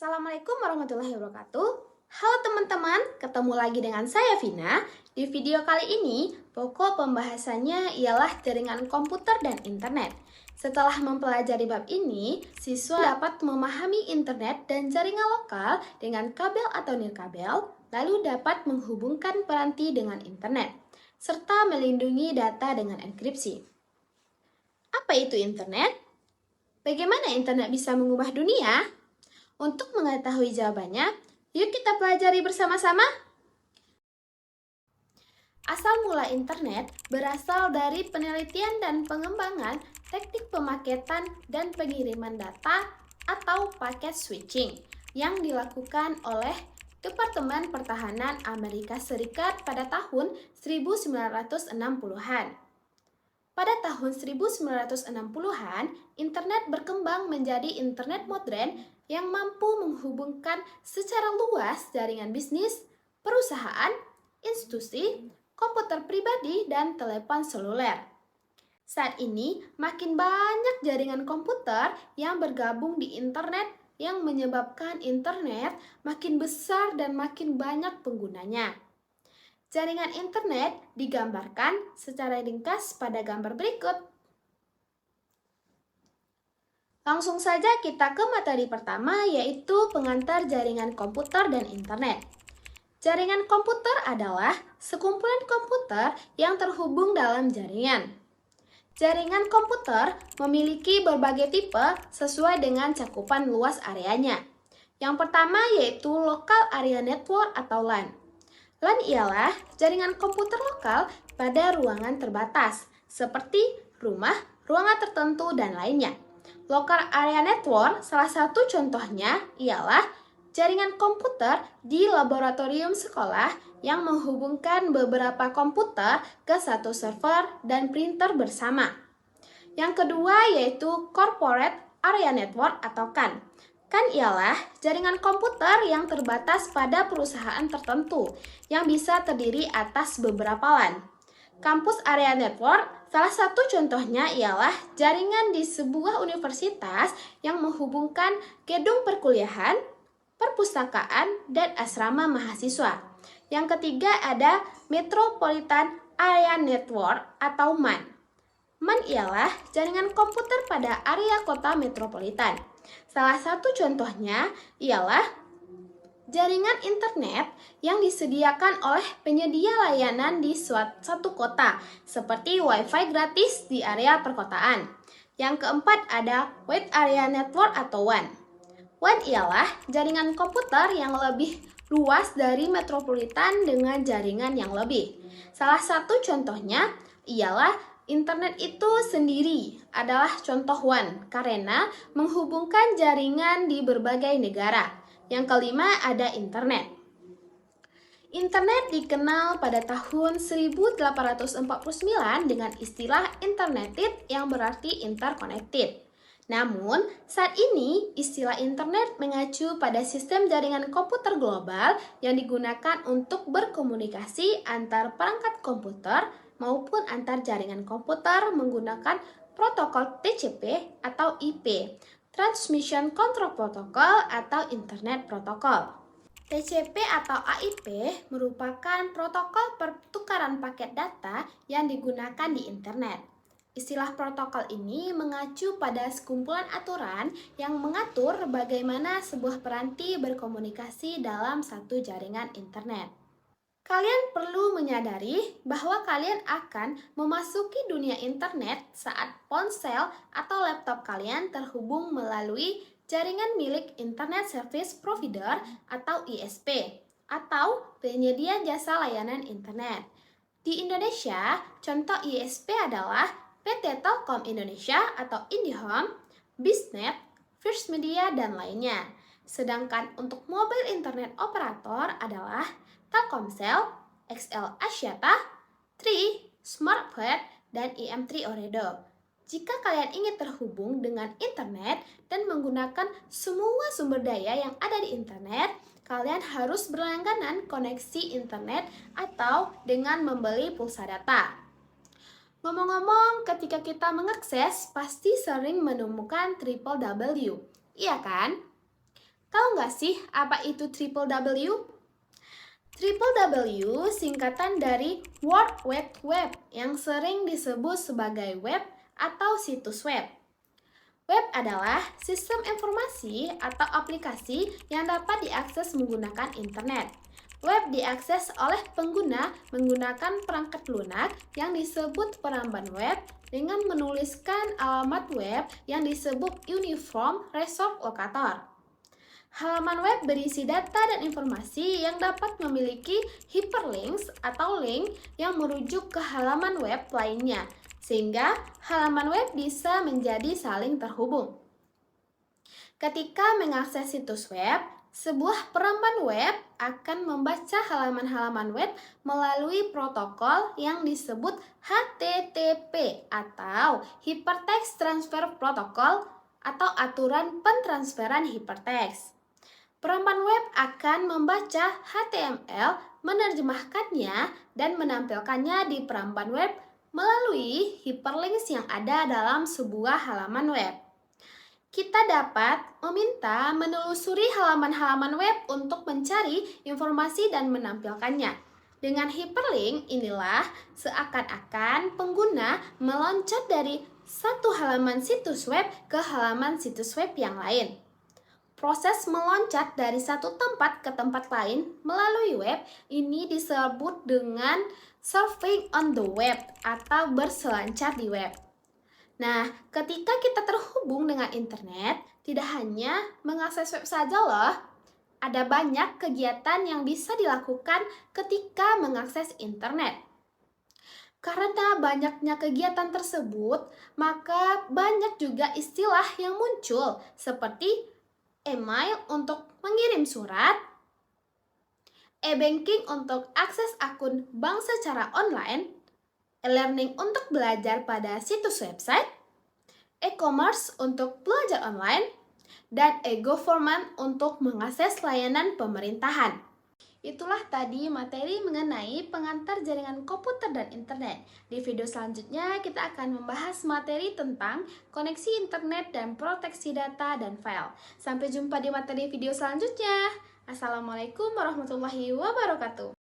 Assalamualaikum warahmatullahi wabarakatuh. Halo teman-teman, ketemu lagi dengan saya Vina. Di video kali ini, pokok pembahasannya ialah jaringan komputer dan internet. Setelah mempelajari bab ini, siswa dapat memahami internet dan jaringan lokal dengan kabel atau nirkabel, lalu dapat menghubungkan peranti dengan internet, serta melindungi data dengan enkripsi. Apa itu internet? Bagaimana internet bisa mengubah dunia? Untuk mengetahui jawabannya, yuk kita pelajari bersama-sama. Asal mula internet berasal dari penelitian dan pengembangan teknik pemaketan dan pengiriman data atau paket switching yang dilakukan oleh Departemen Pertahanan Amerika Serikat pada tahun 1960-an. Pada tahun 1960-an, internet berkembang menjadi internet modern yang mampu menghubungkan secara luas jaringan bisnis, perusahaan, institusi, komputer pribadi, dan telepon seluler. Saat ini, makin banyak jaringan komputer yang bergabung di internet yang menyebabkan internet makin besar dan makin banyak penggunanya. Jaringan internet digambarkan secara ringkas pada gambar berikut. Langsung saja kita ke materi pertama, yaitu pengantar jaringan komputer dan internet. Jaringan komputer adalah sekumpulan komputer yang terhubung dalam jaringan. Jaringan komputer memiliki berbagai tipe sesuai dengan cakupan luas areanya. Yang pertama yaitu Local Area Network atau LAN. LAN ialah jaringan komputer lokal pada ruangan terbatas, seperti rumah, ruangan tertentu, dan lainnya. Local Area Network salah satu contohnya ialah jaringan komputer di laboratorium sekolah yang menghubungkan beberapa komputer ke satu server dan printer bersama. Yang kedua yaitu Corporate Area Network atau CAN. CAN ialah jaringan komputer yang terbatas pada perusahaan tertentu yang bisa terdiri atas beberapa LAN. Campus Area Network, salah satu contohnya ialah jaringan di sebuah universitas yang menghubungkan gedung perkuliahan, perpustakaan, dan asrama mahasiswa. Yang ketiga ada Metropolitan Area Network atau MAN. MAN ialah jaringan komputer pada area kota metropolitan. Salah satu contohnya ialah jaringan internet yang disediakan oleh penyedia layanan di suatu kota, seperti Wi-Fi gratis di area perkotaan. Yang keempat ada Wide Area Network atau WAN. WAN ialah jaringan komputer yang lebih luas dari metropolitan dengan jaringan yang lebih. Salah satu contohnya ialah internet itu sendiri adalah contoh WAN karena menghubungkan jaringan di berbagai negara. Yang kelima ada internet. Internet dikenal pada tahun 1849 dengan istilah interneted yang berarti interconnected. Namun, saat ini istilah internet mengacu pada sistem jaringan komputer global yang digunakan untuk berkomunikasi antar perangkat komputer maupun antar jaringan komputer menggunakan protokol TCP atau IP, Transmission Control Protocol atau Internet Protocol. TCP atau AIP merupakan protokol pertukaran paket data yang digunakan di internet. Istilah protokol ini mengacu pada sekumpulan aturan yang mengatur bagaimana sebuah peranti berkomunikasi dalam satu jaringan internet. Kalian perlu menyadari bahwa kalian akan memasuki dunia internet saat ponsel atau laptop kalian terhubung melalui jaringan milik Internet Service Provider atau ISP atau penyedia jasa layanan internet. Di Indonesia, contoh ISP adalah PT Telkom Indonesia atau IndiHome, Biznet, First Media, dan lainnya. Sedangkan untuk mobile internet operator adalah Telkomsel, XL Axiata, Tri, Smartpad, dan IM3 Ooredoo. Jika kalian ingin terhubung dengan internet dan menggunakan semua sumber daya yang ada di internet, kalian harus berlangganan koneksi internet atau dengan membeli pulsa data. Ngomong-ngomong, ketika kita mengakses, pasti sering menemukan www. Iya kan? Tahu nggak sih apa itu triple W? Triple W singkatan dari World Wide Web yang sering disebut sebagai web atau situs web. Web adalah sistem informasi atau aplikasi yang dapat diakses menggunakan internet. Web diakses oleh pengguna menggunakan perangkat lunak yang disebut peramban web dengan menuliskan alamat web yang disebut Uniform Resource Locator. Halaman web berisi data dan informasi yang dapat memiliki hyperlinks atau link yang merujuk ke halaman web lainnya, sehingga halaman web bisa menjadi saling terhubung. Ketika mengakses situs web, sebuah peramban web akan membaca halaman-halaman web melalui protokol yang disebut HTTP atau Hypertext Transfer Protocol atau aturan pentransferan hypertext. Peramban web akan membaca HTML, menerjemahkannya, dan menampilkannya di peramban web melalui hyperlinks yang ada dalam sebuah halaman web. Kita dapat meminta menelusuri halaman-halaman web untuk mencari informasi dan menampilkannya. Dengan hyperlink inilah seakan-akan pengguna meloncat dari satu halaman situs web ke halaman situs web yang lain. Proses meloncat dari satu tempat ke tempat lain melalui web ini disebut dengan surfing on the web atau berselancar di web. Nah, ketika kita terhubung dengan internet, tidak hanya mengakses web saja loh. Ada banyak kegiatan yang bisa dilakukan ketika mengakses internet. Karena banyaknya kegiatan tersebut, maka banyak juga istilah yang muncul seperti email untuk mengirim surat, e-banking untuk akses akun bank secara online, e-learning untuk belajar pada situs website, e-commerce untuk belajar online, dan e-government untuk mengakses layanan pemerintahan. Itulah tadi materi mengenai pengantar jaringan komputer dan internet. Di video selanjutnya kita akan membahas materi tentang koneksi internet dan proteksi data dan file. Sampai jumpa di materi video selanjutnya. Assalamualaikum warahmatullahi wabarakatuh.